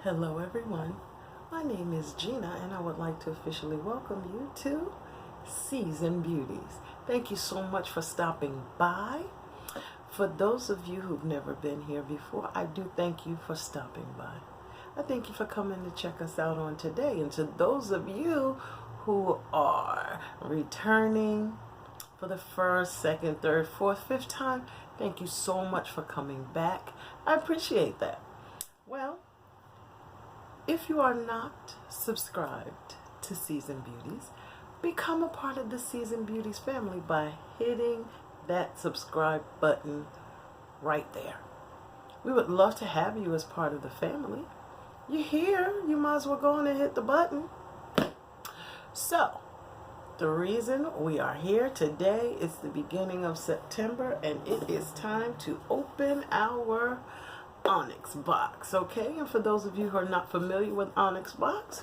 Hello everyone, my name is Gina and I would like to officially welcome you to Seasoned Beauties. Thank you so much for stopping by. For those of you who've never been here before, I do thank you for stopping by. I thank you for coming to check us out on today. And to those of you who are returning for the first, second, third, fourth, fifth time, thank you so much for coming back. I appreciate that. Well, if you are not subscribed to Seasoned Beauties, become a part of the Seasoned Beauties family by hitting that subscribe button right there. We would love to have you as part of the family. You're here, you might as well go on and hit the button. So, the reason we are here today is the beginning of September and it is time to open our OnyxBox, okay? And for those of you who are not familiar with OnyxBox,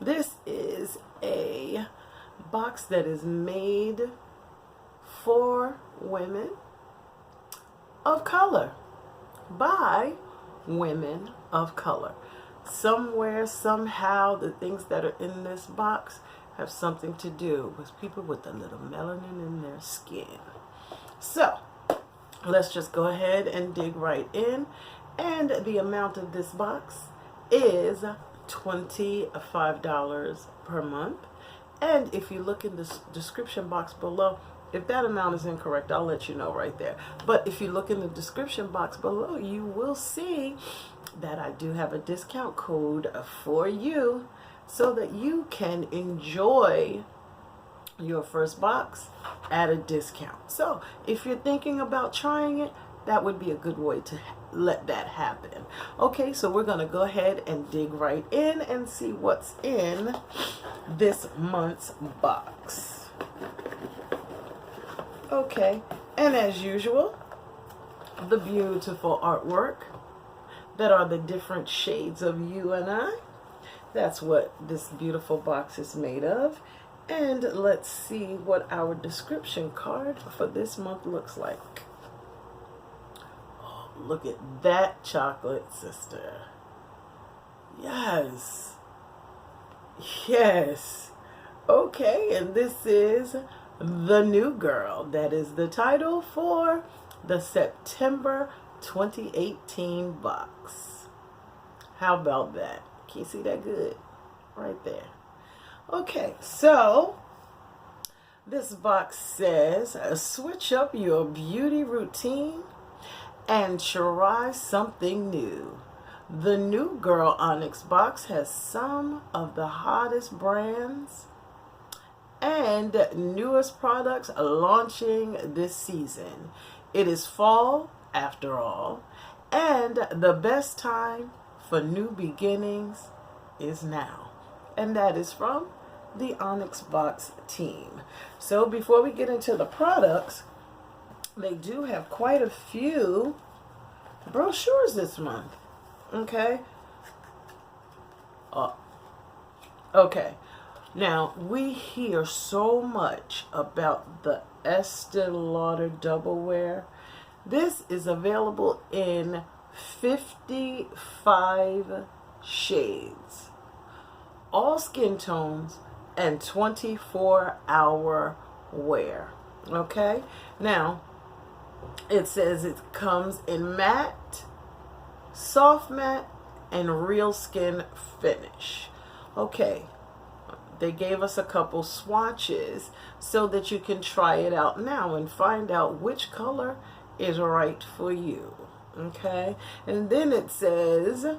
this is a box that is made for women of color by women of color. Somewhere, somehow, the things that are in this box have something to do with people with a little melanin in their skin. So, let's just go ahead and dig right in. And the amount of this box is $25 per month. And if you look in the description box below, if that amount is incorrect, I'll let you know right there. But if you look in the description box below, you will see that I do have a discount code for you so that you can enjoy your first box at a discount. So if you're thinking about trying it, that would be a good way to let that happen. Okay, so we're going to go ahead and dig right in and see what's in this month's box. Okay, and as usual, the beautiful artwork that are the different shades of you and I. That's what this beautiful box is made of. And let's see what our description card for this month looks like. Look at that chocolate, sister. Yes. Yes. Okay, and this is The New Girl. That is the title for the September 2018 box. How about that? Can you see that good? Right there. Okay, so this box says, switch up your beauty routine and try something new. The New Girl OnyxBox has some of the hottest brands and newest products launching this season. It is fall, after all, and the best time for new beginnings is now. And that is from the OnyxBox team. So before we get into the products, they do have quite a few brochures this month. Okay. Okay. Now, we hear so much about the Estee Lauder Double Wear. This is available in 55 shades, all skin tones, and 24-hour wear. Okay. Now, it says it comes in matte, soft matte, and real skin finish. Okay, they gave us a couple swatches so that you can try it out now and find out which color is right for you. Okay, and then it says,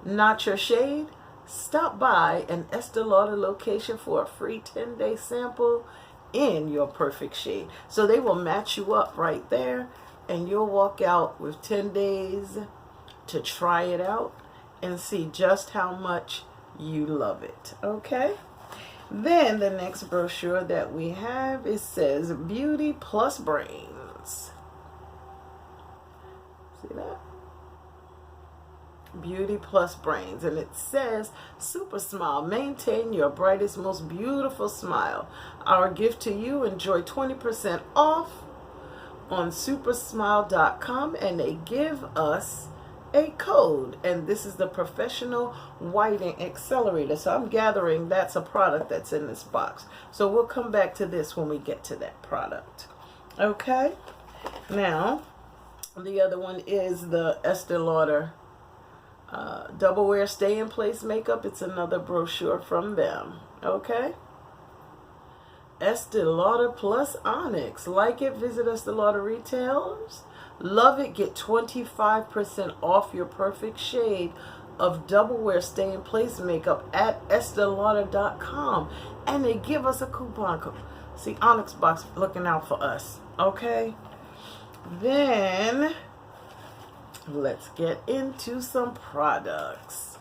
not your shade? Stop by an Estee Lauder location for a free 10-day sample in your perfect shade. So they will match you up right there and you'll walk out with 10 days to try it out and see just how much you love it. Okay, then the next brochure that we have, it says Beauty Plus Brains. See that? Beauty Plus Brains, and it says, super smile, maintain your brightest, most beautiful smile. Our gift to you, enjoy 20% off on supersmile.com, and they give us a code, and this is the Professional Whitening Accelerator. So I'm gathering that's a product that's in this box. So we'll come back to this when we get to that product. Okay, now the other one is the Estee Lauder Double Wear Stay in Place Makeup. It's another brochure from them. Okay, Estee Lauder plus Onyx. Like it, visit Estee Lauder retailers. Love it. Get 25% off your perfect shade of Double Wear Stay in Place Makeup at EsteeLauder.com. And they give us a coupon code. See, OnyxBox looking out for us. Okay, then let's get into some products.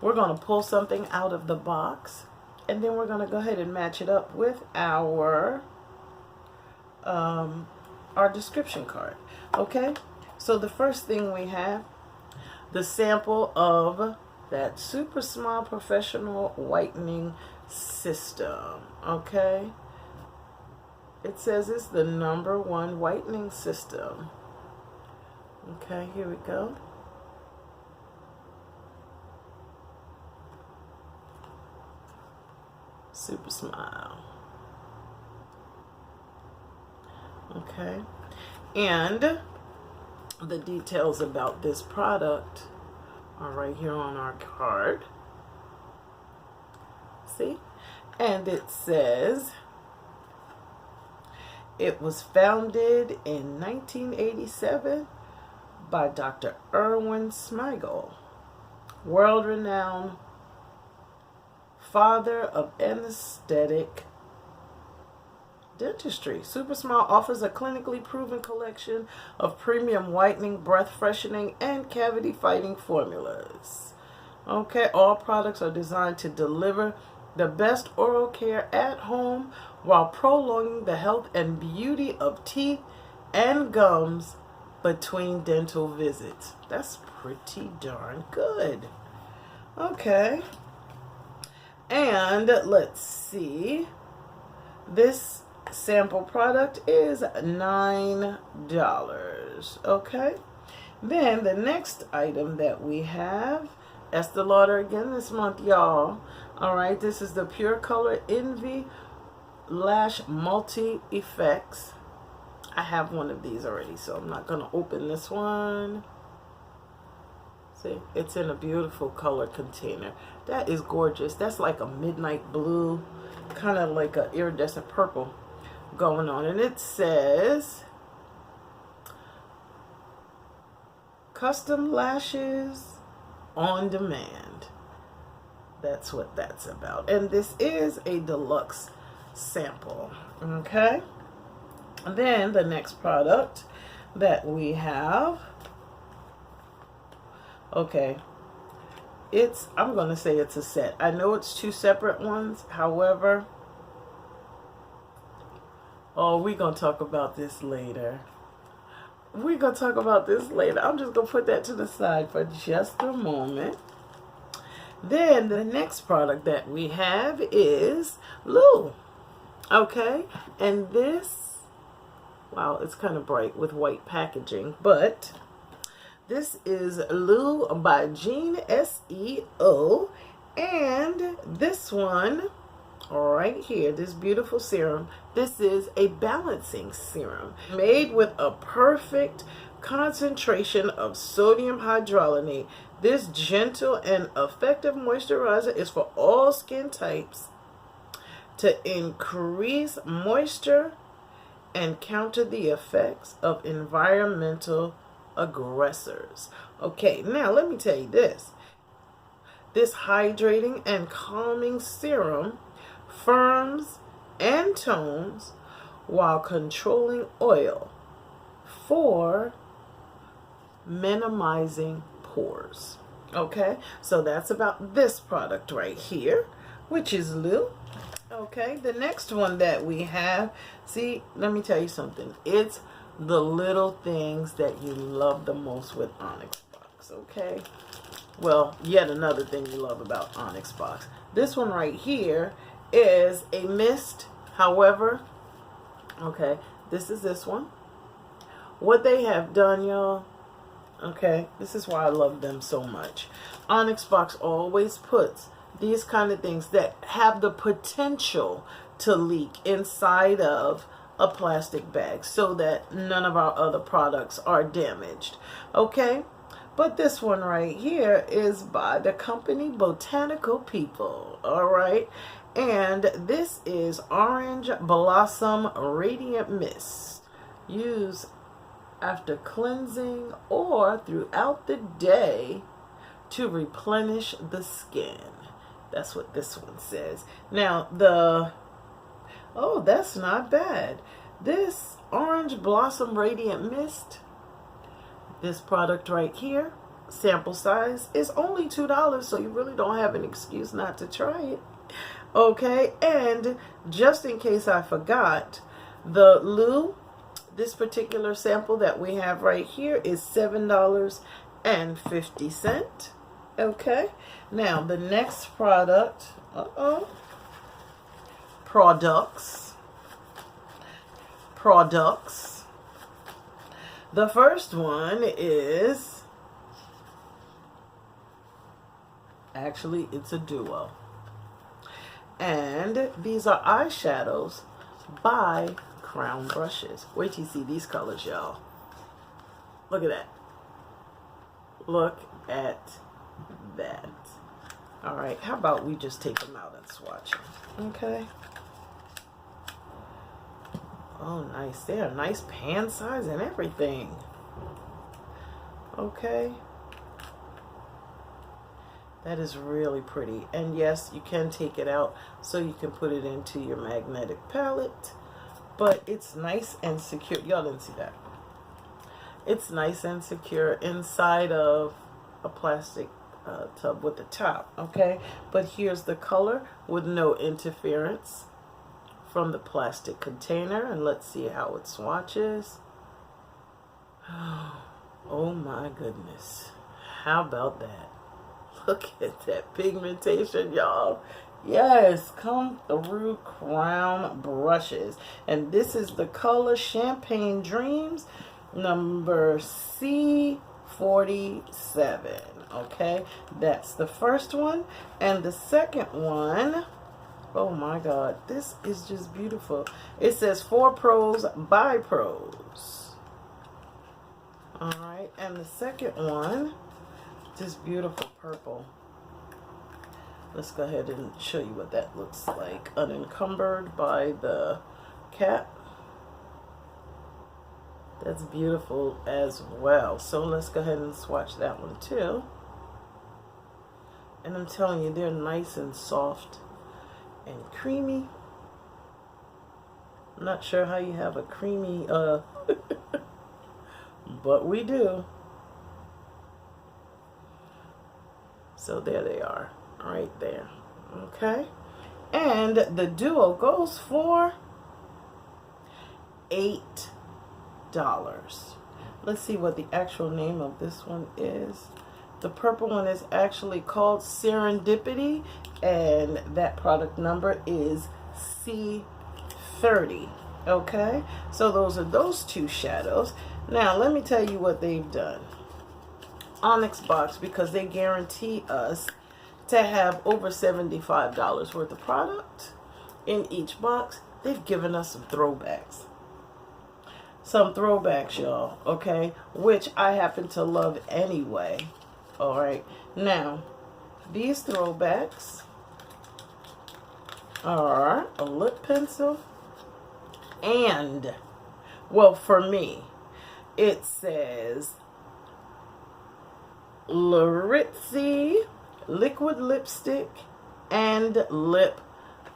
We're going to pull something out of the box, and then we're going to go ahead and match it up with our description card. Okay, so the first thing we have, the sample of that Super Smile Professional Whitening System. Okay, it says it's the #1 whitening system. Okay, here we go. Super Smile. Okay, and the details about this product are right here on our card. See? And it says it was founded in 1987 by Dr. Erwin Smigel, world-renowned father of anesthetic dentistry. Super Smile offers a clinically proven collection of premium whitening, breath freshening, and cavity fighting formulas. Okay, all products are designed to deliver the best oral care at home while prolonging the health and beauty of teeth and gums between dental visits. That's pretty darn good. Okay, and let's see, this sample product is $9. Okay, then the next item that we have, Estee Lauder again this month, y'all. All right, this is the Pure Color Envy Lash Multi Effects. I have one of these already, so I'm not going to open this one. See, it's in a beautiful color container. That is gorgeous. That's like a midnight blue, kind of like an iridescent purple going on. And it says custom lashes on demand. That's what that's about. And this is a deluxe sample. Okay, and then the next product that we have, okay, I'm going to say it's a set. I know it's two separate ones. However, we're going to talk about this later. I'm just going to put that to the side for just a moment. Then the next product that we have is Lou. Okay, and this, wow, it's kind of bright with white packaging, but this is Lou by Jean SEO, and this one right here, this beautiful serum, this is a balancing serum made with a perfect concentration of sodium hydrogenate. This gentle and effective moisturizer is for all skin types to increase moisture and counter the effects of environmental aggressors. Okay, now let me tell you this. This hydrating and calming serum firms and tones while controlling oil for minimizing pores. Okay, so that's about this product right here, which is Lou. Okay, the next one that we have, see, let me tell you something. It's the little things that you love the most with OnyxBox. Okay, well, yet another thing you love about OnyxBox. This one right here is a mist. However, okay, this is this one. What they have done, y'all, Okay, this is why I love them so much. OnyxBox always puts these kind of things that have the potential to leak inside of a plastic bag so that none of our other products are damaged. Okay, but this one right here is by the company Botanical People. All right, and this is Orange Blossom Radiant Mist. Use after cleansing or throughout the day to replenish the skin. That's what this one says. Now oh, that's not bad. This Orange Blossom Radiant Mist, this product right here, sample size is only $2, so you really don't have an excuse not to try it. Okay, and just in case I forgot, the Lou, this particular sample that we have right here is $7.50. Okay, now the next product, products. The first one is, actually it's a duo. And these are eyeshadows by Crown Brushes. Wait till you see these colors, y'all. Look at that. Look at that. All right, how about we just take them out and swatch them? Okay. Oh, nice. They are nice pan size and everything. Okay. That is really pretty. And yes, you can take it out so you can put it into your magnetic palette. But it's nice and secure. Y'all didn't see that. It's nice and secure inside of a plastic tub with the top. Okay. But here's the color with no interference from the plastic container. And let's see how it swatches. Oh my goodness. How about that? Look at that pigmentation, y'all. Yes, come through Crown Brushes. And this is the color Champagne Dreams, number C47. Okay, that's the first one. And the second one, oh my God, this is just beautiful. It says for pros by pros. All right, and the second one, this beautiful purple. Let's go ahead and show you what that looks like, unencumbered by the cap. That's beautiful as well. So let's go ahead and swatch that one too. And I'm telling you, they're nice and soft and creamy. I'm not sure how you have a creamy, but we do. So there they are, right there. Okay. And the duo goes for $8. Let's see what the actual name of this one is. The purple one is actually called Serendipity, and that product number is C30. Okay, so those are those two shadows. Now let me tell you what they've done. OnyxBox, because they guarantee us to have over $75 worth of product in each box, they've given us some throwbacks. Some throwbacks, y'all, okay, which I happen to love anyway. All right, now these throwbacks are a lip pencil, and, well, for me, it says Laritzi liquid lipstick and lip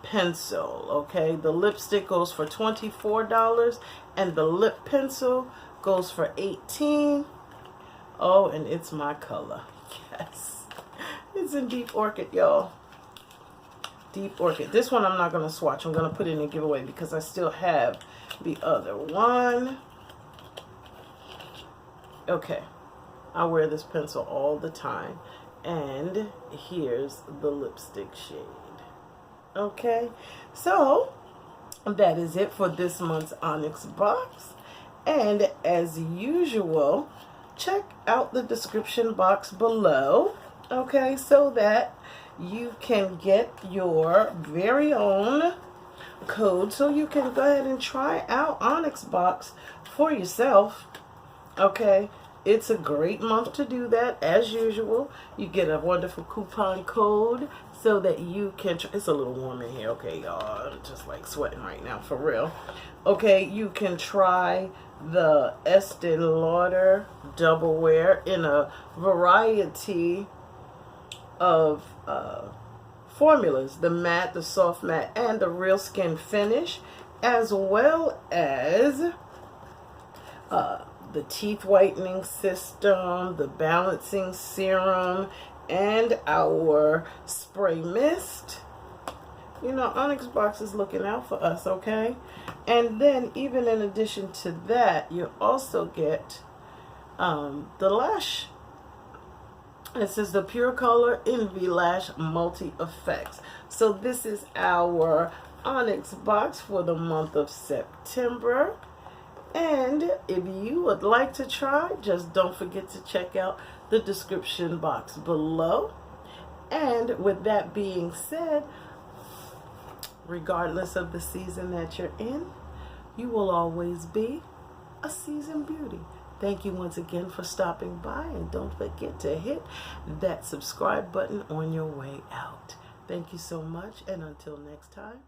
pencil. Okay, the lipstick goes for $24 and the lip pencil goes for $18. Oh, and it's my color. Yes, it's in Deep Orchid, y'all. Deep Orchid. This one I'm not going to swatch. I'm going to put it in a giveaway because I still have the other one. Okay, I wear this pencil all the time. And here's the lipstick shade. Okay, so that is it for this month's OnyxBox. And as usual, check out the description box below, okay, so that you can get your very own code so you can go ahead and try out OnyxBox for yourself. Okay, it's a great month to do that. As usual, you get a wonderful coupon code so that you can it's a little warm in here, okay, y'all. I'm just like sweating right now, for real. Okay, you can try the Estee Lauder Double Wear in a variety of formulas, the matte, the soft matte, and the real skin finish, as well as the teeth whitening system, the balancing serum, and our spray mist. You know, OnyxBox is looking out for us, okay? And then, even in addition to that, you also get the lash. This is the Pure Color Envy Lash Multi Effects. So this is our OnyxBox for the month of September. And if you would like to try, just don't forget to check out the description box below. And with that being said, regardless of the season that you're in, you will always be a seasoned beauty. Thank you once again for stopping by, and don't forget to hit that subscribe button on your way out. Thank you so much, and until next time.